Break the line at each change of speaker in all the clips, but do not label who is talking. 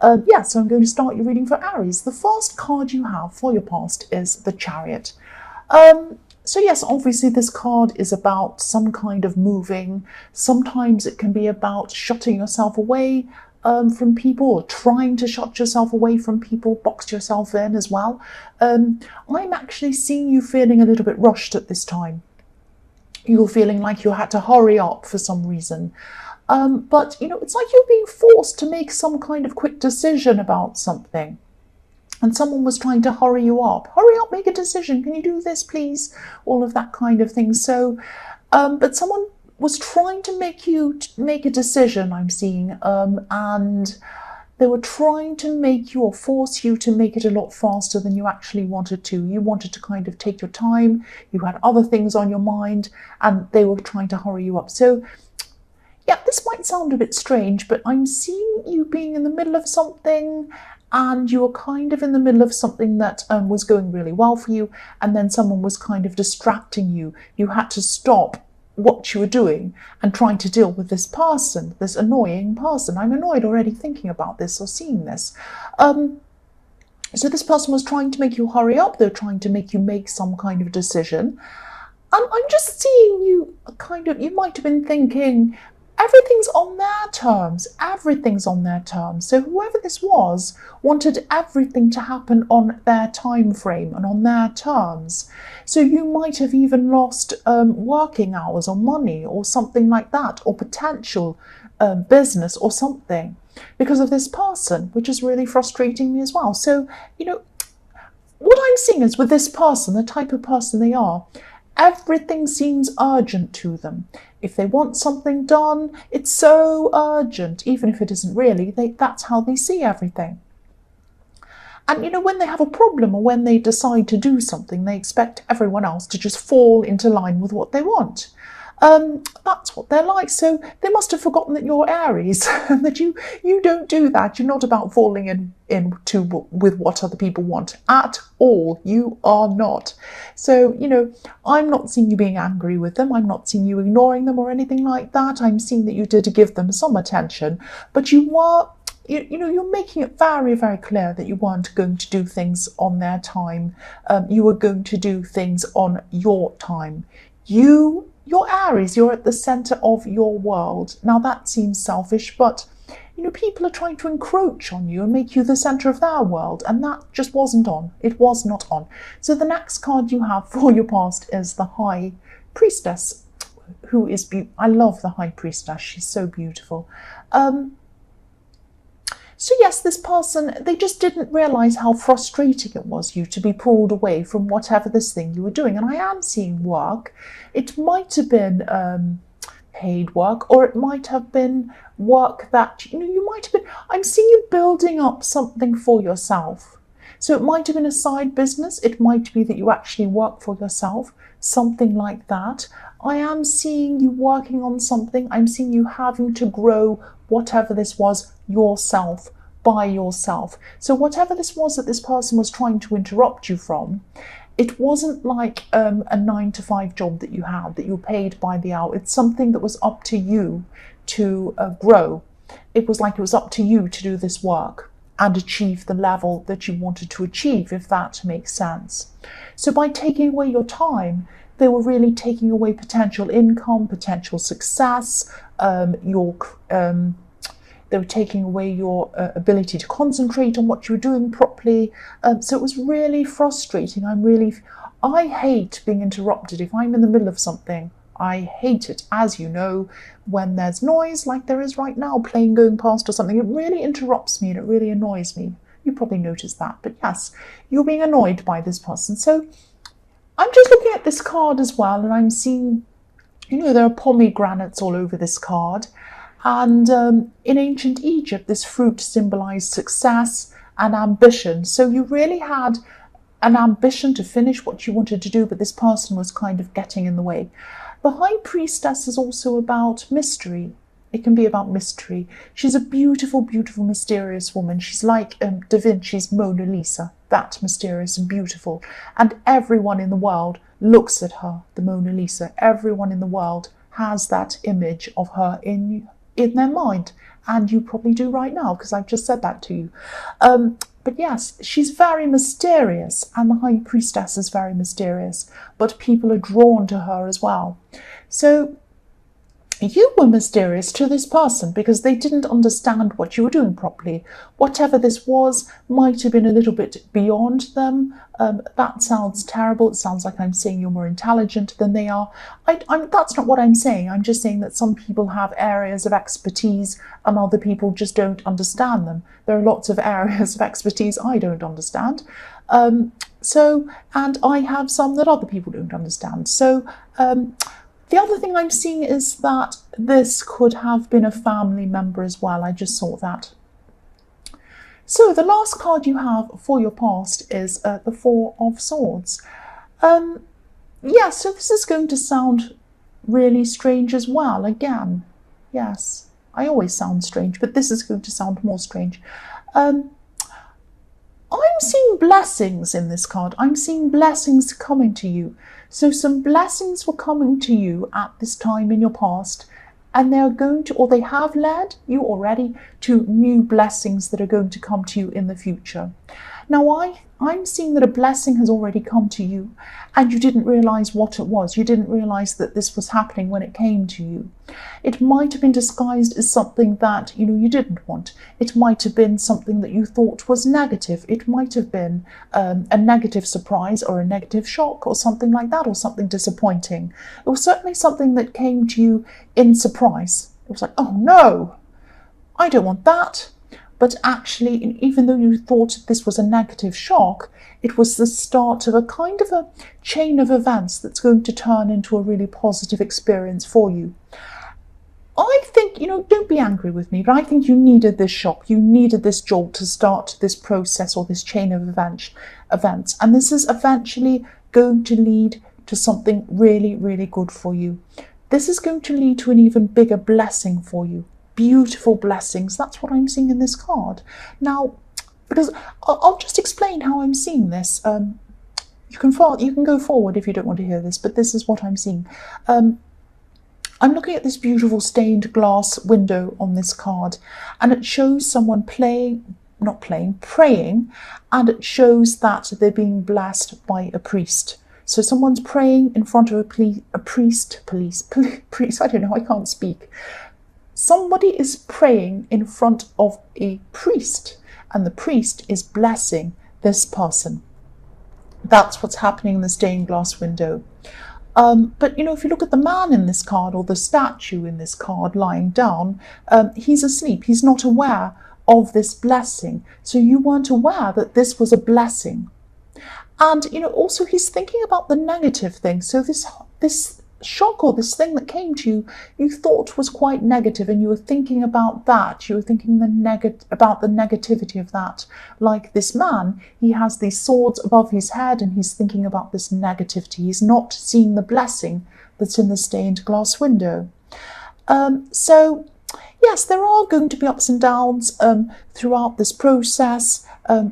So I'm going to start your reading for Aries. The first card you have for your past is the Chariot. So yes, obviously this card is about some kind of moving. Sometimes it can be about shutting yourself away from people, or trying to shut yourself away from people, box yourself in as well. I'm actually seeing you feeling a little bit rushed at this time. You're feeling like you had to hurry up for some reason. But, it's like you're being forced to make some kind of quick decision about something. And someone was trying to hurry you up. Hurry up, make a decision. Can you do this, please? All of that kind of thing. So, but someone was trying to make you make a decision, I'm seeing. And they were trying to make you or force you to make it a lot faster than you actually wanted to. You wanted to kind of take your time. You had other things on your mind, and they were trying to hurry you up. So, yeah, this might sound a bit strange, but I'm seeing you being in the middle of something, and you were kind of in the middle of something that was going really well for you, and then someone was kind of distracting you. You had to stop what you were doing and trying to deal with this person, this annoying person. I'm annoyed already thinking about this or seeing this. So this person was trying to make you hurry up. They were trying to make you make some kind of decision. And I'm just seeing you you might have been thinking, everything's on their terms. Everything's on their terms. So whoever this was wanted everything to happen on their time frame and on their terms. So you might have even lost working hours or money or something like that, or potential business or something because of this person, which is really frustrating me as well. So, what I'm seeing is with this person, the type of person they are, everything seems urgent to them. If they want something done, it's so urgent, even if it isn't really. That's how they see everything. And, when they have a problem or when they decide to do something, they expect everyone else to just fall into line with what they want. That's what they're like. So they must have forgotten that you're Aries and that you don't do that. You're not about falling into with what other people want at all. You are not. So, I'm not seeing you being angry with them. I'm not seeing you ignoring them or anything like that. I'm seeing that you did give them some attention, but you were, you're making it very, very clear that you weren't going to do things on their time. You were going to do things on your time. You're Aries, you're at the center of your world. Now that seems selfish, but people are trying to encroach on you and make you the center of their world, and that just wasn't on. It was not on. So the next card you have for your past is the High Priestess, who is I love the High Priestess. She's so beautiful. So yes, this person, they just didn't realize how frustrating it was you to be pulled away from whatever this thing you were doing. And I am seeing work. It might have been paid work, or it might have been work that, you might have been, I'm seeing you building up something for yourself. So it might have been a side business. It might be that you actually work for yourself, something like that. I am seeing you working on something. I'm seeing you having to grow whatever this was yourself, by yourself. So whatever this was that this person was trying to interrupt you from, it wasn't like a 9-to-5 job that you had, that you were paid by the hour. It's something that was up to you to grow. It was like it was up to you to do this work and achieve the level that you wanted to achieve, if that makes sense. So by taking away your time, they were really taking away potential income, potential success, they were taking away your ability to concentrate on what you were doing properly. So it was really frustrating. I hate being interrupted. If I'm in the middle of something, I hate it. As you know, when there's noise like there is right now, plane going past or something, it really interrupts me and it really annoys me. You probably noticed that. But yes, you're being annoyed by this person. So I'm just looking at this card as well, and I'm seeing, there are pomegranates all over this card. And in ancient Egypt, this fruit symbolized success and ambition. So you really had an ambition to finish what you wanted to do, but this person was kind of getting in the way. The High Priestess is also about mystery. It can be about mystery. She's a beautiful, beautiful, mysterious woman. She's like Da Vinci's Mona Lisa, that mysterious and beautiful. And everyone in the world looks at her, the Mona Lisa. Everyone in the world has that image of her in their mind, And you probably do right now, because I've just said that to you. But yes, she's very mysterious, and the High Priestess is very mysterious, but people are drawn to her as well. So you were mysterious to this person because they didn't understand what you were doing properly. Whatever this was might have been a little bit beyond them. That sounds terrible. It sounds like I'm saying you're more intelligent than they are. That's not what I'm saying. I'm just saying that some people have areas of expertise and other people just don't understand them. There are lots of areas of expertise I don't understand. And I have some that other people don't understand. So, the other thing I'm seeing is that this could have been a family member as well. I just saw that. So the last card you have for your past is the Four of Swords. So this is going to sound really strange as well. Again, yes, I always sound strange, but this is going to sound more strange. I'm seeing blessings in this card. I'm seeing blessings coming to you. So some blessings were coming to you at this time in your past, and they are going to, or they have led you already to new blessings that are going to come to you in the future. Now, I'm seeing that a blessing has already come to you and you didn't realize what it was. You didn't realize that this was happening when it came to you. It might have been disguised as something that, you didn't want. It might have been something that you thought was negative. It might have been a negative surprise or a negative shock or something like that, or something disappointing. It was certainly something that came to you in surprise. It was like, oh no, I don't want that. But actually, even though you thought this was a negative shock, it was the start of a kind of a chain of events that's going to turn into a really positive experience for you. I think, don't be angry with me, but I think you needed this shock. You needed this jolt to start this process or this chain of events. And this is eventually going to lead to something really, really good for you. This is going to lead to an even bigger blessing for you. Beautiful blessings. That's what I'm seeing in this card. Now, because I'll just explain how I'm seeing this. You can go forward if you don't want to hear this, but this is what I'm seeing. I'm looking at this beautiful stained glass window on this card, and it shows someone praying, and it shows that they're being blessed by a priest. So someone's praying in front of a priest. I don't know, I can't speak. Somebody is praying in front of a priest, and the priest is blessing this person. That's what's happening in the stained glass window. But if you look at the man in this card, or the statue in this card lying down, he's asleep. He's not aware of this blessing. So you weren't aware that this was a blessing. And, also he's thinking about the negative thing. So this shock or this thing that came to you, you thought was quite negative, and you were thinking about that. You were thinking about the negativity of that. Like this man, he has these swords above his head, and he's thinking about this negativity. He's not seeing the blessing that's in the stained glass window. So yes, there are going to be ups and downs throughout this process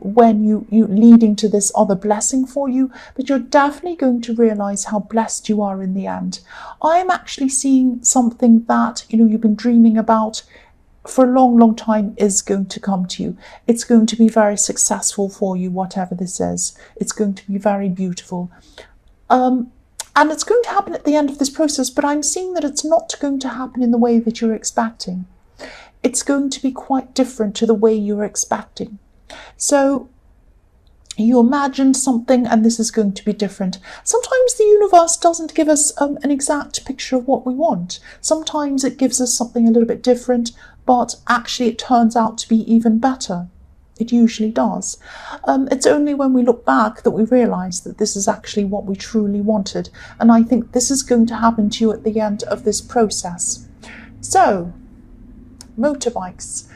when you leading to this other blessing for you, but you're definitely going to realize how blessed you are in the end. I'm actually seeing something that you've been dreaming about for a long, long time is going to come to you. It's going to be very successful for you, whatever this is. It's going to be very beautiful. And it's going to happen at the end of this process, but I'm seeing that it's not going to happen in the way that you're expecting. It's going to be quite different to the way you're expecting. So you imagined something, and this is going to be different. Sometimes the universe doesn't give us an exact picture of what we want. Sometimes it gives us something a little bit different, but actually it turns out to be even better. It usually does. It's only when we look back that we realise that this is actually what we truly wanted. And I think this is going to happen to you at the end of this process. So, motorbikes.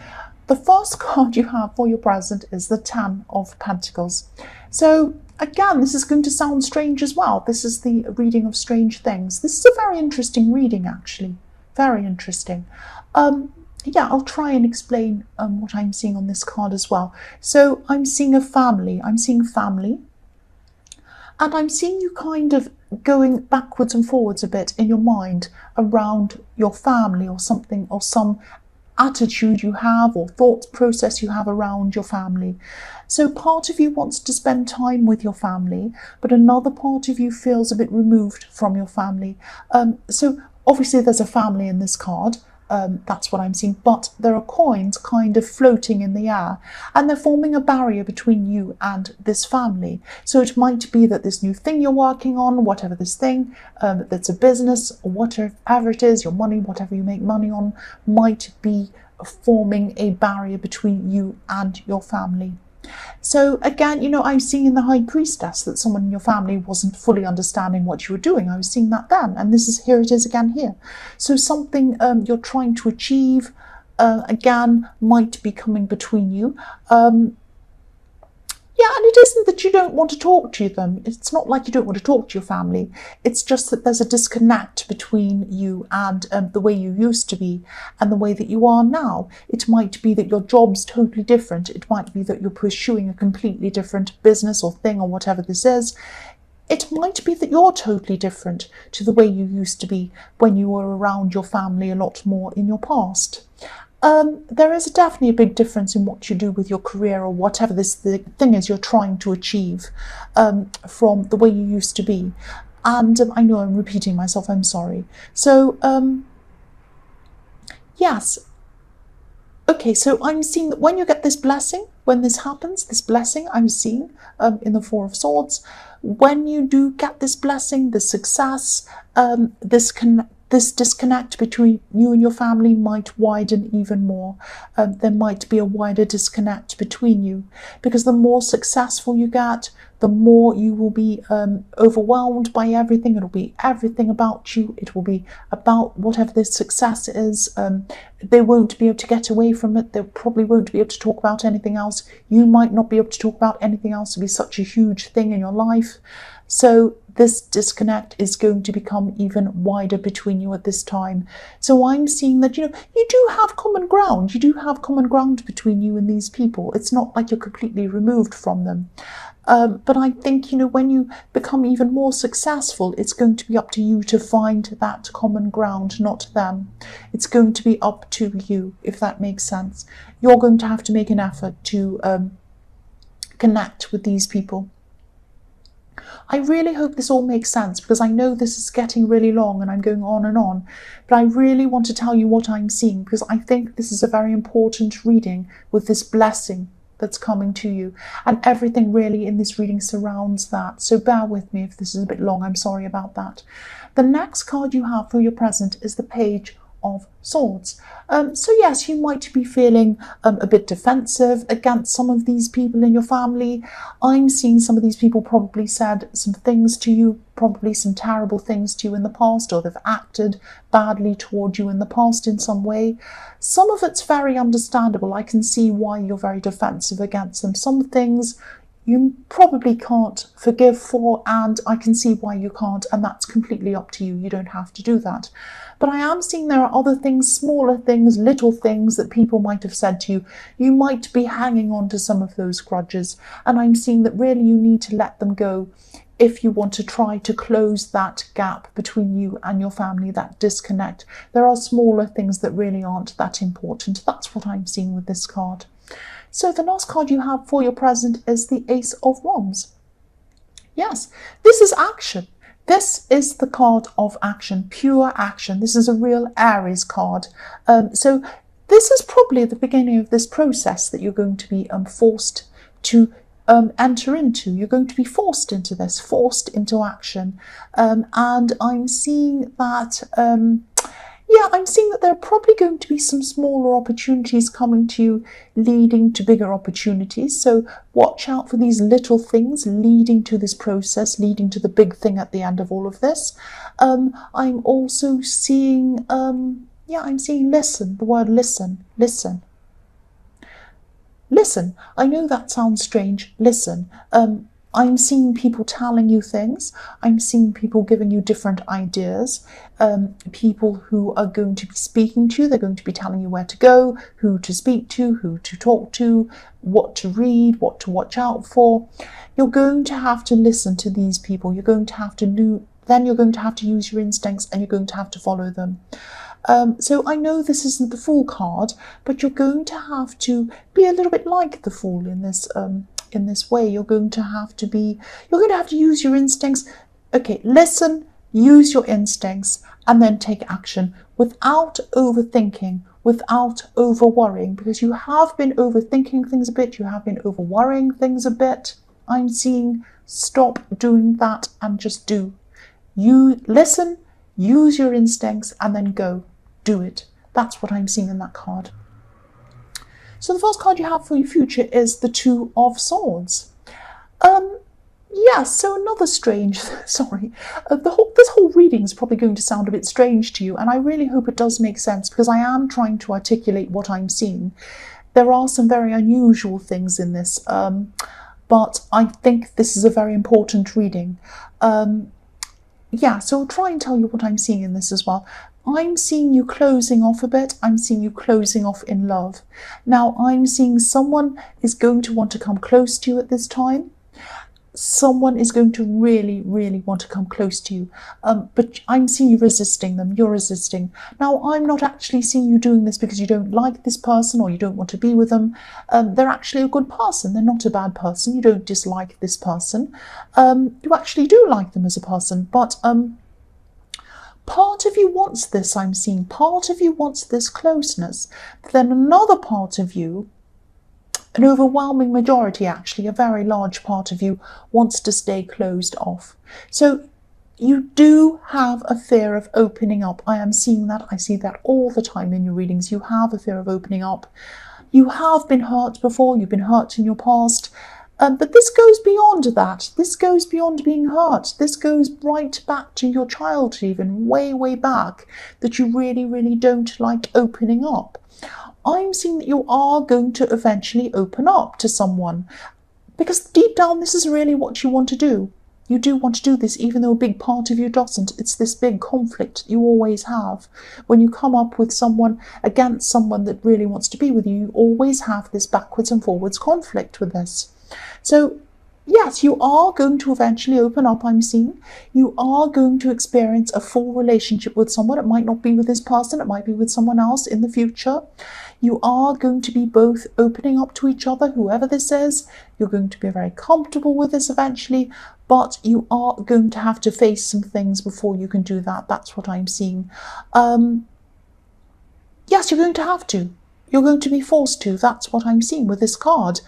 The first card you have for your present is the Ten of Pentacles. So again, this is going to sound strange as well. This is the reading of strange things. This is a very interesting reading, actually. Very interesting. I'll try and explain what I'm seeing on this card as well. So I'm seeing a family. I'm seeing family. And I'm seeing you kind of going backwards and forwards a bit in your mind around your family or something, or some attitude you have or thought process you have around your family. So part of you wants to spend time with your family, but another part of you feels a bit removed from your family. So obviously there's a family in this card. That's what I'm seeing, but there are coins kind of floating in the air, and they're forming a barrier between you and this family. So it might be that this new thing you're working on, whatever this thing, that's a business or whatever it is, your money, whatever you make money on, might be forming a barrier between you and your family. So again, you know, I'm seeing in the High Priestess that someone in your family wasn't fully understanding what you were doing. I was seeing that then, and here it is again here. So something you're trying to achieve, again, might be coming between you. Yeah, and it isn't that you don't want to talk to them. It's not like you don't want to talk to your family. It's just that there's a disconnect between you and the way you used to be and the way that you are now. It might be that your job's totally different. It might be that you're pursuing a completely different business or thing or whatever this is. It might be that you're totally different to the way you used to be when you were around your family a lot more in your past. There is definitely a big difference in what you do with your career or whatever this thing is you're trying to achieve from the way you used to be. And I know I'm repeating myself, I'm sorry. So, yes. Okay, so I'm seeing that when you get this blessing, when this happens, this blessing I'm seeing in the Four of Swords, when you do get this blessing, this success, this disconnect between you and your family might widen even more. There might be a wider disconnect between you, because the more successful you get, the more you will be overwhelmed by everything. It'll be everything about you. It will be about whatever this success is. They won't be able to get away from it. They probably won't be able to talk about anything else. You might not be able to talk about anything else. It'll be such a huge thing in your life. So this disconnect is going to become even wider between you at this time. So I'm seeing that, you know, you do have common ground. You do have common ground between you and these people. It's not like you're completely removed from them. But I think, you know, when you become even more successful, it's going to be up to you to find that common ground, not them. It's going to be up to you, if that makes sense. You're going to have to make an effort to connect with these people. I really hope this all makes sense, because I know this is getting really long and I'm going on, but I really want to tell you what I'm seeing, because I think this is a very important reading with this blessing that's coming to you, and everything really in this reading surrounds that. So bear with me if this is a bit long, I'm sorry about that. The next card you have for your present is the Page of Swords. So yes, you might be feeling a bit defensive against some of these people in your family. I'm seeing some of these people probably said some things to you, probably some terrible things to you in the past, or they've acted badly toward you in the past in some way. Some of it's very understandable. I can see why you're very defensive against them. Some things you probably can't forgive for, and I can see why you can't, and that's completely up to you. You don't have to do that. But I am seeing there are other things, smaller things, little things that people might have said to you. You might be hanging on to some of those grudges, and I'm seeing that really you need to let them go if you want to try to close that gap between you and your family, that disconnect. There are smaller things that really aren't that important. That's what I'm seeing with this card. So the last card you have for your present is the Ace of Wands. Yes, this is action. This is the card of action, pure action. This is a real Aries card. So this is probably the beginning of this process that you're going to be forced to enter into. You're going to be forced into this, forced into action. And I'm seeing that... yeah, I'm seeing that there are probably going to be some smaller opportunities coming to you, leading to bigger opportunities. So watch out for these little things leading to this process, leading to the big thing at the end of all of this. I'm also seeing, I'm seeing listen, the word listen, listen. Listen, I know that sounds strange, listen. I'm seeing people telling you things. I'm seeing people giving you different ideas. People who are going to be speaking to you. They're going to be telling you where to go, who to speak to, who to talk to, what to read, what to watch out for. You're going to have to listen to these people. You're going to have to then you're going to have to use your instincts, and you're going to have to follow them. So I know this isn't the Fool card, but you're going to have to be a little bit like the Fool in this way. You're going to have to use your instincts. Okay, listen, use your instincts, and then take action without overthinking, without over worrying, because you have been overthinking things a bit, you have been over worrying things a bit. I'm seeing stop doing that and just do. You listen, use your instincts, and then go. Do it. That's what I'm seeing in that card. So the first card you have for your future is the Two of Swords. Yeah, so another strange, sorry, this whole reading is probably going to sound a bit strange to you, and I really hope it does make sense, because I am trying to articulate what I'm seeing. There are some very unusual things in this, but I think this is a very important reading. Yeah, so I'll try and tell you what I'm seeing in this as well. I'm seeing you closing off a bit. I'm seeing you closing off in love. Now, I'm seeing someone is going to want to come close to you at this time. Someone is going to really, really want to come close to you. But I'm seeing you resisting them. You're resisting. Now, I'm not actually seeing you doing this because you don't like this person or you don't want to be with them. They're actually a good person. They're not a bad person. You don't dislike this person. You actually do like them as a person. But part of you wants this, I'm seeing. Part of you wants this closeness. Then another part of you, an overwhelming majority actually, a very large part of you, wants to stay closed off. So you do have a fear of opening up. I am seeing that. I see that all the time in your readings. You have a fear of opening up. You have been hurt before. You've been hurt in your past. But this goes beyond that. This goes beyond being hurt. This goes right back to your childhood, even way, way back, that you really, really don't like opening up. I'm seeing that you are going to eventually open up to someone, because deep down this is really what you want to do. You do want to do this, even though a big part of you doesn't. It's this big conflict you always have. When you come up with someone against someone that really wants to be with you, you always have this backwards and forwards conflict with this. So yes, you are going to eventually open up, I'm seeing. You are going to experience a full relationship with someone. It might not be with this person, it might be with someone else in the future. You are going to be both opening up to each other, whoever this is. You're going to be very comfortable with this eventually, but you are going to have to face some things before you can do that. That's what I'm seeing. Yes, you're going to have to. You're going to be forced to. That's what I'm seeing with this card.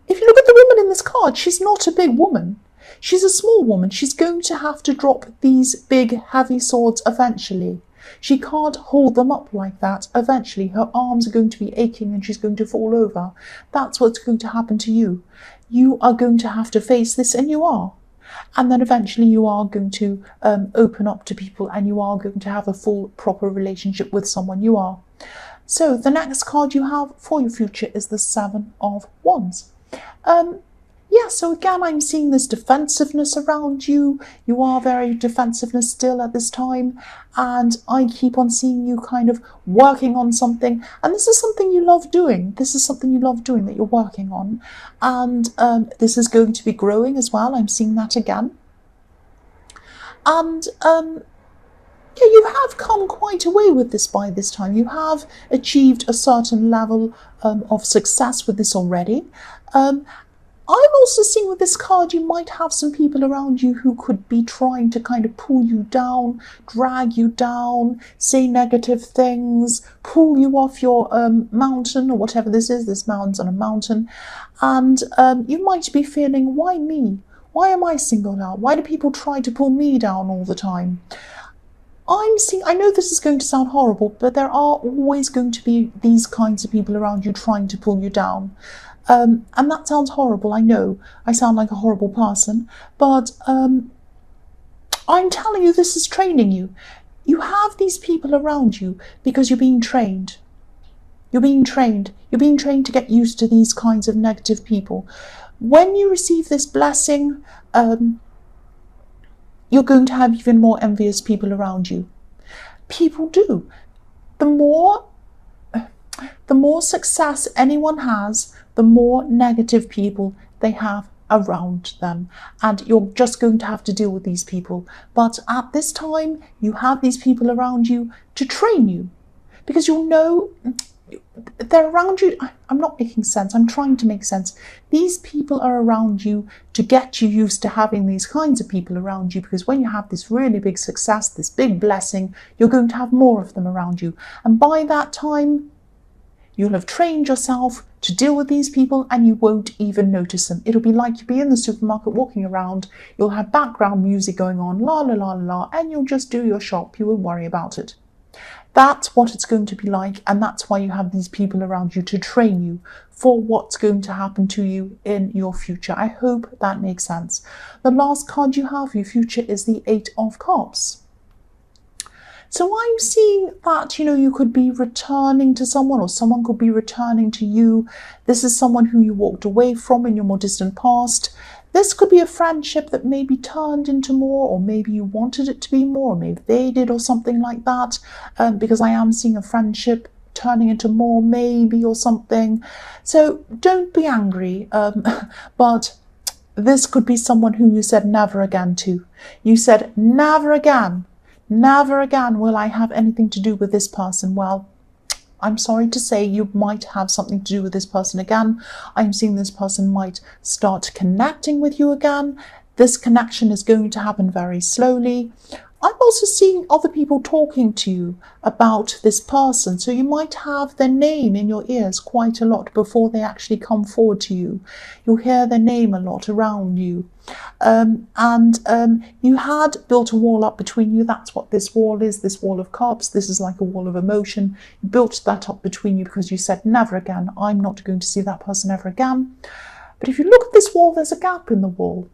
If you look at the woman in this card, she's not a big woman. She's a small woman. She's going to have to drop these big, heavy swords eventually. She can't hold them up like that. Eventually, her arms are going to be aching and she's going to fall over. That's what's going to happen to you. You are going to have to face this, and you are. And then eventually you are going to open up to people, and you are going to have a full, proper relationship with someone. You are. So the next card you have for your future is the Seven of Wands. Yeah, so again, I'm seeing this defensiveness around you. You are very defensiveness still at this time. And I keep on seeing you kind of working on something. And this is something you love doing. This is something you love doing that you're working on. And this is going to be growing as well. I'm seeing that again. And yeah, you have come quite a way with this by this time. You have achieved a certain level of success with this already. I'm also seeing with this card, you might have some people around you who could be trying to kind of pull you down, drag you down, say negative things, pull you off your mountain or whatever this is. This mountain's on a mountain. And you might be feeling, why me? Why am I singled out? Why do people try to pull me down all the time? I'm seeing, I know this is going to sound horrible, but there are always going to be these kinds of people around you trying to pull you down. And that sounds horrible, I know. I sound like a horrible person, but I'm telling you, this is training you. You have these people around you because you're being trained. You're being trained. You're being trained to get used to these kinds of negative people. When you receive this blessing, you're going to have even more envious people around you. People do. The more success anyone has, the more negative people they have around them, and you're just going to have to deal with these people. But at this time, you have these people around you to train you, because you'll know they're around you. I'm not making sense. I'm trying to make sense. These people are around you to get you used to having these kinds of people around you, because when you have this really big success, this big blessing, you're going to have more of them around you. And by that time, you'll have trained yourself to deal with these people and you won't even notice them. It'll be like you'll be in the supermarket walking around, you'll have background music going on, la la la la, and you'll just do your shop. You won't worry about it. That's what it's going to be like, and that's why you have these people around you to train you for what's going to happen to you in your future. I hope that makes sense. The last card you have for your future is the Eight of Cups. So I'm seeing that, you could be returning to someone, or someone could be returning to you. This is someone who you walked away from in your more distant past. This could be a friendship that maybe turned into more, or maybe you wanted it to be more, or maybe they did, or something like that. Because I am seeing a friendship turning into more, maybe, or something. So don't be angry, but this could be someone who you said never again to. You said never again. Never again will I have anything to do with this person. Well, I'm sorry to say you might have something to do with this person again. I'm seeing this person might start connecting with you again. This connection is going to happen very slowly. I'm also seeing other people talking to you about this person. So you might have their name in your ears quite a lot before they actually come forward to you. You'll hear their name a lot around you. You had built a wall up between you. That's what this wall is, this wall of cups. This is like a wall of emotion. You built that up between you because you said, never again. I'm not going to see that person ever again. But if you look at this wall, there's a gap in the wall.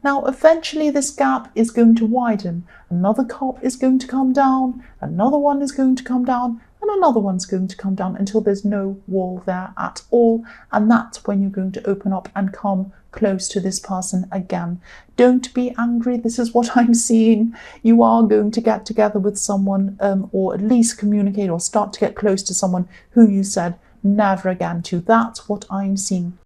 Now, eventually this gap is going to widen. Another cup is going to come down, another one is going to come down, and another one's going to come down until there's no wall there at all. And that's when you're going to open up and come close to this person again. Don't be angry. This is what I'm seeing. You are going to get together with someone, or at least communicate or start to get close to someone who you said never again to. That's what I'm seeing.